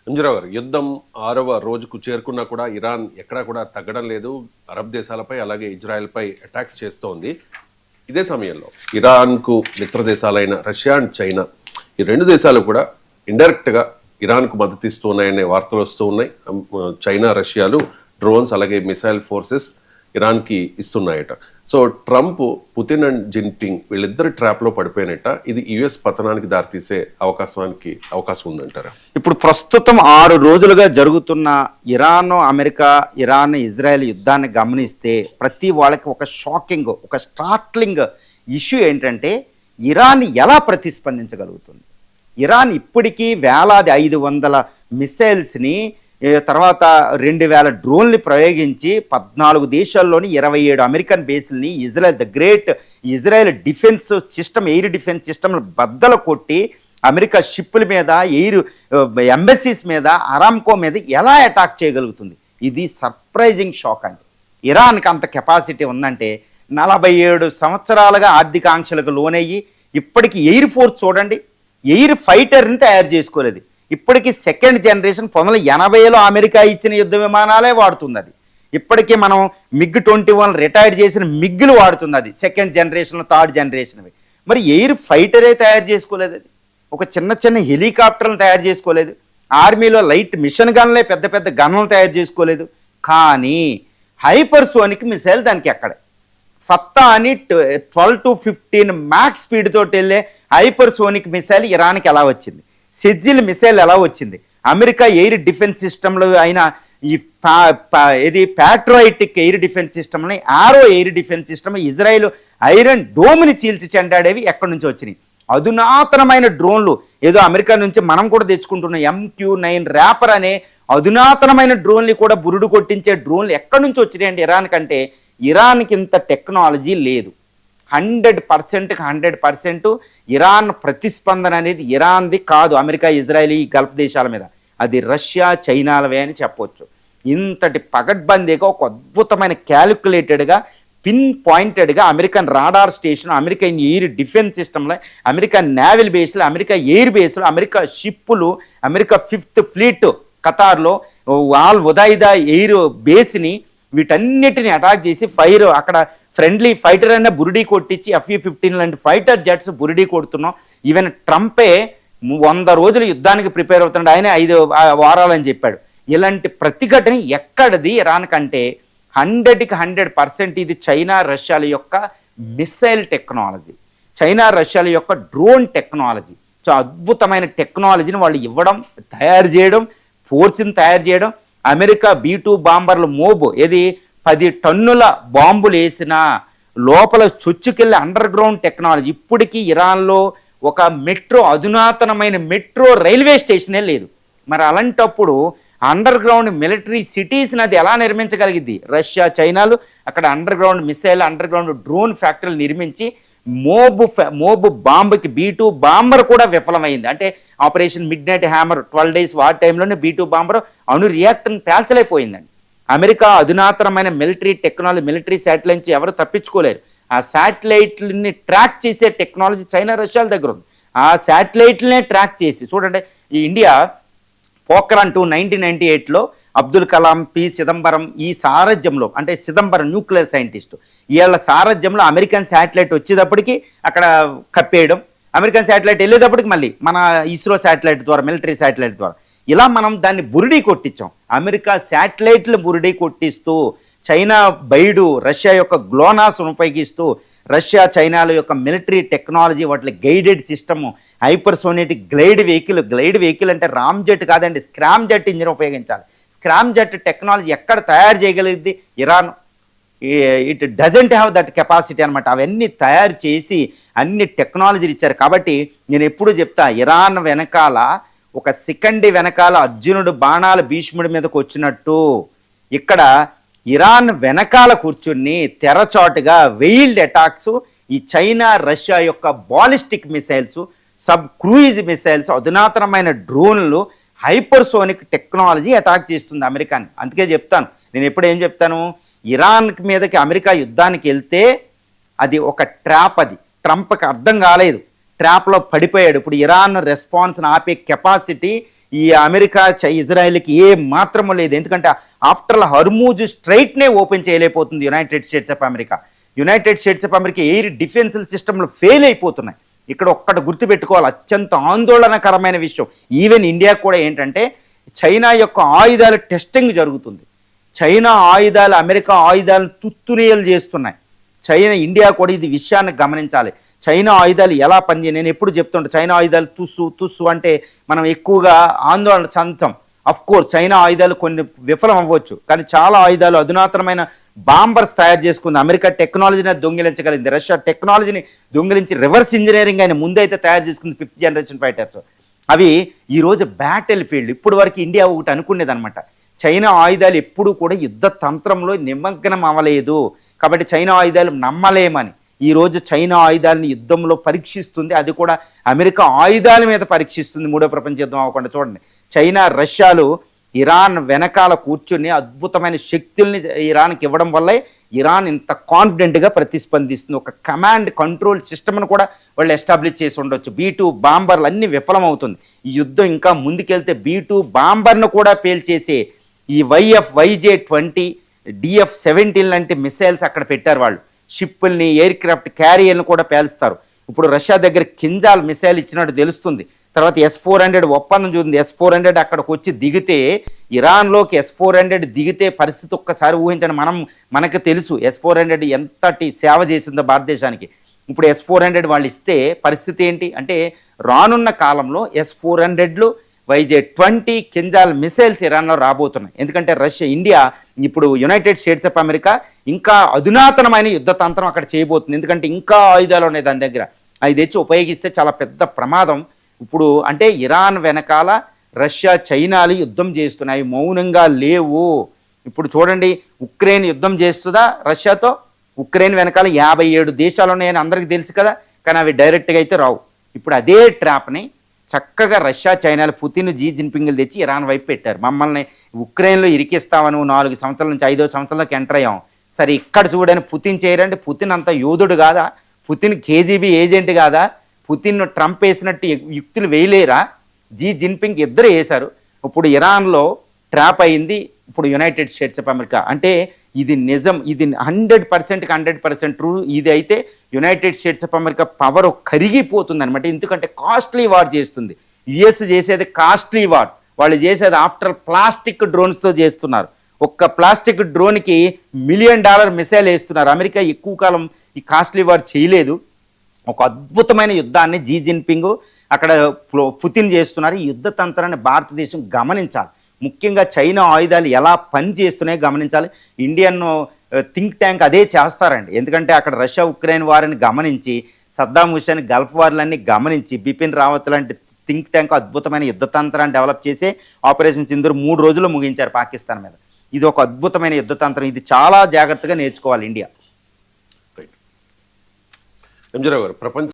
అంజరావు గారు, యుద్ధం 6వ రోజుకు చేరుకున్నా కూడా ఇరాన్ ఎక్కడా కూడా తగ్గడం లేదు. అరబ్ దేశాలపై అలాగే ఇజ్రాయెల్పై అటాక్స్ చేస్తోంది. ఇదే సమయంలో ఇరాన్కు మిత్ర దేశాలైన రష్యా అండ్ చైనా, ఈ రెండు దేశాలు కూడా ఇండైరెక్ట్గా ఇరాన్కు మద్దతు ఇస్తున్నాయనే వార్తలు వస్తూ ఉన్నాయి. చైనా రష్యాలు డ్రోన్స్ అలాగే మిసైల్ ఫోర్సెస్ ఇరాన్కి ఇస్తున్నాయట. So Trump, Putin and Jinping వీళ్ళిద్దరు ట్రాప్లో పడిపోయినట్ట. ఇది యుఎస్ పతనానికి దారితీసే అవకాశం ఉందంటారా? ఇప్పుడు ప్రస్తుతం 6 రోజులుగా జరుగుతున్న అమెరికా, ఇరాన్, ఇజ్రాయెల్ యుద్ధాన్ని గమనిస్తే ప్రతి వాళ్ళకి ఒక షాకింగ్, ఒక స్టార్ట్లింగ్ ఇష్యూ ఏంటంటే ఇరాన్ ఎలా ప్రతిస్పందించగలుగుతుంది. ఇరాన్ ఇప్పటికీ వేలాది 500 మిసైల్స్ని, తర్వాత 2000 డ్రోన్లు ప్రయోగించి 14 దేశాల్లోని 27 అమెరికన్ బేస్లని Israel defence system, air defence system బద్దలు కొట్టి అమెరికా షిప్పుల మీద, ఎంబసీస్ మీద, అరామ్కో మీద ఎలా అటాక్ చేయగలుగుతుంది? ఇది సర్ప్రైజింగ్ షాక్ అండి. ఇరాన్కి అంత కెపాసిటీ ఉందంటే 47 సంవత్సరాలుగా ఆర్థిక ఆంక్షలకు లోనయ్యి ఇప్పటికీ ఎయిర్ ఫోర్స్ చూడండి, ఎయిర్ ఫైటర్ని తయారు చేసుకోలేదు. ఇప్పటికీ సెకండ్ జనరేషన్ 1980లో అమెరికా ఇచ్చిన యుద్ధ విమానాలే వాడుతుంది. అది ఇప్పటికీ మనం MiG-21 రిటైర్డ్ చేసిన మిగ్గులు వాడుతుంది. అది సెకండ్ జనరేషన్, థర్డ్ జనరేషన్వి. మరి ఎయిర్ ఫైటరే తయారు చేసుకోలేదు. అది ఒక చిన్న హెలికాప్టర్లను తయారు చేసుకోలేదు. ఆర్మీలో లైట్ మిషన్ గన్లే, పెద్ద పెద్ద గన్లను తయారు చేసుకోలేదు. కానీ హైపర్సోనిక్ మిసైల్ దానికి ఎక్కడే. ఫత్తా అని 12 to 15 మ్యాక్స్ స్పీడ్ తోటి వెళ్ళే హైపర్సోనిక్ మిసైల్ ఇరాన్కి ఎలా వచ్చింది? సెజిల్ మిసైల్ ఎలా వచ్చింది? అమెరికా ఎయిర్ డిఫెన్స్ సిస్టంలో అయిన ఇది ప్యాట్రోయిటిక్ ఎయిర్ డిఫెన్స్ సిస్టమ్ని, Arrow air defence system, Israel iron డోమ్ని చీల్చి చెండాడేవి ఎక్కడి నుంచి వచ్చినాయి? అధునాతనమైన డ్రోన్లు, ఏదో అమెరికా నుంచి మనం కూడా తెచ్చుకుంటున్న MQ-9 ర్యాపర్ అనే అధునాతనమైన డ్రోన్లు కూడా బురుడు కొట్టించే డ్రోన్లు ఎక్కడి నుంచి వచ్చినాయండి ఇరాన్ కంటే? ఇరాన్కి ఇంత టెక్నాలజీ లేదు. 100% ఇరాన్ ప్రతిస్పందన అనేది ఇరాన్ది కాదు, అమెరికా, ఇజ్రాయెల్, ఈ గల్ఫ్ దేశాల మీద. అది రష్యా, చైనాలవే అని చెప్పొచ్చు. ఇంతటి పగడ్బందీగా, ఒక అద్భుతమైన క్యాలిక్యులేటెడ్గా, పిన్ పాయింటెడ్గా American radar station, American air defence సిస్టంలో, అమెరికన్ నేవల్ బేస్లు, అమెరికా ఎయిర్ బేస్లు, అమెరికా షిప్పులు, అమెరికా 5th ఫ్లీట్ ఖతార్లో ఆల్ ఉదైదా ఎయిర్ బేస్ని, వీటన్నిటిని అటాక్ చేసి అక్కడ ఫ్రెండ్లీ ఫైటర్ అయినా బురిడీ కొట్టించి F-15 లాంటి ఫైటర్ జెట్స్ బురిడీ కొడుతున్నాం. ఈవెన్ ట్రంపే 100 రోజులు యుద్ధానికి ప్రిపేర్ అవుతున్నాడు, ఆయన 5 వారాలని చెప్పాడు. ఇలాంటి ప్రతిఘటన ఎక్కడిది ఇరాన్ కంటే? 100% ఇది చైనా రష్యాల యొక్క మిసైల్ టెక్నాలజీ, చైనా రష్యాల యొక్క డ్రోన్ టెక్నాలజీ. సో అద్భుతమైన టెక్నాలజీని వాళ్ళు ఇవ్వడం, తయారు చేయడం, ఫోర్స్ని తయారు చేయడం. అమెరికా B-2 బాంబర్లు మోబు, ఏది 10 టన్నుల బాంబులు వేసిన లోపల చొచ్చుకెళ్ళి అండర్ గ్రౌండ్ టెక్నాలజీ. ఇప్పటికీ ఇరాన్లో ఒక అధునాతనమైన మెట్రో రైల్వే స్టేషనే లేదు. మరి అలాంటప్పుడు అండర్ గ్రౌండ్ మిలిటరీ సిటీస్ని అది ఎలా నిర్మించగలిగింది? రష్యా, చైనాలు అక్కడ under ground missile, under ground drone ఫ్యాక్టరీలు నిర్మించి మోబు బాంబుకి B-2 బాంబర్ కూడా విఫలమైంది. అంటే operation mid night hammer 12 days war టైంలోనే B-2 బాంబర్ అణు రియాక్టర్ని పేల్చలేకపోయిందండి. అమెరికా అధునాతనమైన మిలిటరీ టెక్నాలజీ, మిలిటరీ శాటిలైట్స్ ఎవరు తప్పించుకోలేరు. ఆ శాటిలైట్లని ట్రాక్ చేసే టెక్నాలజీ చైనా రష్యాల దగ్గర ఉంది. ఆ శాటిలైట్లనే ట్రాక్ చేసి చూడండి, ఈ ఇండియా పోఖ్రాన్ 2 1998లో అబ్దుల్ కలాం, P. చిదంబరం ఈ సారథ్యంలో, అంటే చిదంబరం న్యూక్లియర్ సైంటిస్ట్, వీళ్ళ సారథ్యంలో అమెరికన్ శాటిలైట్ వచ్చేటప్పటికి అక్కడ కప్పేయడం, అమెరికన్ శాటిలైట్ వెళ్ళేటప్పటికి మళ్ళీ మన ఇస్రో శాటిలైట్ ద్వారా, మిలిటరీ శాటిలైట్ ద్వారా ఇలా మనం దాన్ని బురిడీ కొట్టించాం. అమెరికా శాటిలైట్లు బురిడీ కొట్టిస్తూ, చైనా బైడు రష్యా యొక్క గ్లోనాస్ను ఉపయోగిస్తూ, రష్యా చైనాల యొక్క మిలిటరీ టెక్నాలజీ, వాటి guided system, hypersonic glide vehicle అంటే రామ్ జెట్ కాదండి, స్క్రామ్ జెట్ ఇంజిన్ ఉపయోగించాలి. స్క్రామ్ జెట్ టెక్నాలజీ ఎక్కడ తయారు చేయగలిగింది Iran? It doesn't have that capacity అనమాట. అవన్నీ తయారు చేసి అన్ని టెక్నాలజీలు ఇచ్చారు. కాబట్టి నేను ఎప్పుడు చెప్తా, ఇరాన్ వెనకాల ఒక శిఖండి వెనకాల అర్జునుడు బాణాలు భీష్ముడి మీదకు వచ్చినట్టు ఇక్కడ ఇరాన్ వెనకాల కూర్చుని తెరచాటుగా వెయిల్డ్ అటాక్స్, ఈ చైనా రష్యా యొక్క ballistic missiles, sub cruise missiles, అధునాతనమైన డ్రోన్లు, హైపర్సోనిక్ టెక్నాలజీ అటాక్ చేస్తుంది అమెరికాని. అందుకే చెప్తాను, నేను ఎప్పుడు ఏం చెప్తాను, ఇరాన్ మీదకి అమెరికా యుద్ధానికి వెళ్తే అది ఒక ట్రాప్. అది ట్రంప్కి అర్థం కాలేదు, ట్రాప్లో పడిపోయాడు. ఇప్పుడు ఇరాన్ రెస్పాన్స్ని ఆపే కెపాసిటీ ఈ అమెరికా ఇజ్రాయెల్కి ఏ మాత్రము లేదు. ఎందుకంటే ఆఫ్టర్ హర్మూజ్ స్ట్రైట్నే ఓపెన్ చేయలేకపోతుంది United States of America. United States of America air defence సిస్టమ్లు ఫెయిల్ అయిపోతున్నాయి. ఇక్కడ ఒక్కటి గుర్తుపెట్టుకోవాలి, అత్యంత ఆందోళనకరమైన విషయం. ఈవెన్ ఇండియా కూడా ఏంటంటే చైనా యొక్క ఆయుధాల టెస్టింగ్ జరుగుతుంది. చైనా ఆయుధాలు అమెరికా ఆయుధాలను తుత్తునియలు చేస్తున్నాయి. ఇండియా కూడా ఇది విషయాన్ని గమనించాలి. చైనా ఆయుధాలు ఎలా పనిచేయ, నేను ఎప్పుడు చెప్తుంటా, చైనా ఆయుధాలు తుస్సు అంటే మనం ఎక్కువగా ఆందోళన చెందుతాం. అఫ్ కోర్స్ చైనా ఆయుధాలు కొన్ని విఫలం అవ్వచ్చు, కానీ చాలా ఆయుధాలు అధునాతనమైన బాంబర్స్ తయారు చేసుకుంది. అమెరికా టెక్నాలజీని దొంగిలించగలిగింది, రష్యా టెక్నాలజీని దొంగిలించి రివర్స్ ఇంజనీరింగ్ ఆయన ముందైతే తయారు చేసుకుంది 5th జనరేషన్ ఫైటర్స్. అవి ఈరోజు బ్యాటిల్ ఫీల్డ్. ఇప్పుడు వరకు ఇండియా ఒకటి అనుకునేది అనమాట, చైనా ఆయుధాలు ఎప్పుడూ కూడా యుద్ధ తంత్రంలో నిమగ్నం అవ్వలేదు కాబట్టి చైనా ఆయుధాలు నమ్మలేమని. ఈరోజు చైనా ఆయుధాలను యుద్ధంలో పరీక్షిస్తుంది, అది కూడా అమెరికా ఆయుధాల మీద పరీక్షిస్తుంది. 3వ ప్రపంచ యుద్ధం అవ్వకుండా చూడండి, చైనా రష్యాలు ఇరాన్ వెనకాల కూర్చుని అద్భుతమైన శక్తుల్ని ఇరాన్కి ఇవ్వడం వల్లే ఇరాన్ ఇంత కాన్ఫిడెంట్గా ప్రతిస్పందిస్తుంది. ఒక కమాండ్ కంట్రోల్ సిస్టమ్ను కూడా వాళ్ళు ఎస్టాబ్లిష్ చేసి ఉండొచ్చు. B-2 బాంబర్లు అన్నీ విఫలమవుతుంది. ఈ యుద్ధం ఇంకా ముందుకెళ్తే B-2 బాంబర్ను కూడా పేల్చేసే ఈ YJ-20 DF-17 లాంటి మిసైల్స్ అక్కడ పెట్టారు వాళ్ళు. షిప్పుల్ని, ఎయిర్ క్రాఫ్ట్ క్యారియర్లను కూడా పేలుస్తారు. ఇప్పుడు రష్యా దగ్గర కింజాల్ మిసైల్ ఇచ్చినట్టు తెలుస్తుంది. తర్వాత S-400 ఒప్పందం చూసింది. S-400 అక్కడికి వచ్చి దిగితే, ఇరాన్లోకి S-400 దిగితే పరిస్థితి ఒక్కసారి ఊహించండి. మనకు తెలుసు S-400 ఎంతటి సేవ చేసిందో భారతదేశానికి. ఇప్పుడు S-400 వాళ్ళు ఇస్తే పరిస్థితి ఏంటి అంటే, రానున్న కాలంలో S-400లు YJ-20 కింజాల్ మిసైల్స్ ఇరాన్లో రాబోతున్నాయి. ఎందుకంటే ఇండియా ఇప్పుడు యునైటెడ్ స్టేట్స్ ఆఫ్ అమెరికా ఇంకా అధునాతనమైన యుద్ధ తంత్రం అక్కడ చేయబోతుంది. ఎందుకంటే ఇంకా ఆయుధాలు ఉన్నాయి దాని దగ్గర, అవి తెచ్చి ఉపయోగిస్తే చాలా పెద్ద ప్రమాదం. ఇప్పుడు అంటే ఇరాన్ వెనకాల రష్యా చైనాలు యుద్ధం చేస్తున్నాయి, మౌనంగా లేవు. ఇప్పుడు చూడండి, ఉక్రెయిన్ యుద్ధం చేస్తుందా రష్యాతో? ఉక్రెయిన్ వెనకాల 57 దేశాలు ఉన్నాయని అందరికీ తెలుసు కదా, కానీ అవి డైరెక్ట్గా అయితే రావు. ఇప్పుడు అదే ట్రాప్ని చక్కగా రష్యా చైనాలు పుతిన్ జీ జిన్పింగ్లు తెచ్చి ఇరాన్ వైపు పెట్టారు. మమ్మల్ని ఉక్రెయిన్లో ఇరికిస్తామని 4 సంవత్సరాల నుంచి 5వ సంవత్సరంలోకి ఎంటర్ అయ్యాం. సరే ఇక్కడ చూడని పుతిన్ చేయరంటే, పుతిన్ అంత యోధుడు కాదా? పుతిన్ KGB ఏజెంట్ కాదా? పుతిన్ ట్రంప్ వేసినట్టు యుక్తులు వేయలేరా? జీ జిన్పింగ్ ఇద్దరు వేశారు. ఇప్పుడు ఇరాన్లో ట్రాప్ అయింది ఇప్పుడు యునైటెడ్ స్టేట్స్ ఆఫ్ అమెరికా. అంటే ఇది నిజం, ఇది 100% ట్రూ. ఇది అయితే United States of America power కరిగిపోతుంది అనమాట. ఎందుకంటే కాస్ట్లీ వార్ చేస్తుంది. యుఎస్ చేసేది కాస్ట్లీ వార్, వాళ్ళు చేసేది ఆఫ్టర్ ప్లాస్టిక్ డ్రోన్స్తో చేస్తున్నారు. ఒక్క ప్లాస్టిక్ డ్రోన్కి $1 మిలియన్ మిసైల్ వేస్తున్నారు. అమెరికా ఎక్కువ కాలం ఈ కాస్ట్లీ వార్ చేయలేదు. ఒక అద్భుతమైన యుద్ధాన్ని జీ జిన్పింగ్ అక్కడ పుతిన్ చేస్తున్నారు. ఈ యుద్ధ తంత్రాన్ని భారతదేశం గమనించాలి. ముఖ్యంగా చైనా ఆయుధాలు ఎలా పనిచేస్తున్నాయో గమనించాలి. ఇండియన్ థింక్ ట్యాంక్ అదే చేస్తారండి. ఎందుకంటే అక్కడ రష్యా ఉక్రెయిన్ వారిని గమనించి, సద్దాం హుసేన్ గల్ఫ్ వార్లన్నీ గమనించి, బిపిన్ రావత్ లాంటి థింక్ ట్యాంక్ అద్భుతమైన యుద్ధ తంత్రాన్ని డెవలప్ చేసి ఆపరేషన్ సింధూర్ 3 రోజులు ముగించారు పాకిస్తాన్ మీద. ఇది ఒక అద్భుతమైన యుద్ధ తంత్రం. ఇది చాలా జాగ్రత్తగా నేర్చుకోవాలి ఇండియా. ఎంజీరావు గారు, ప్రపంచ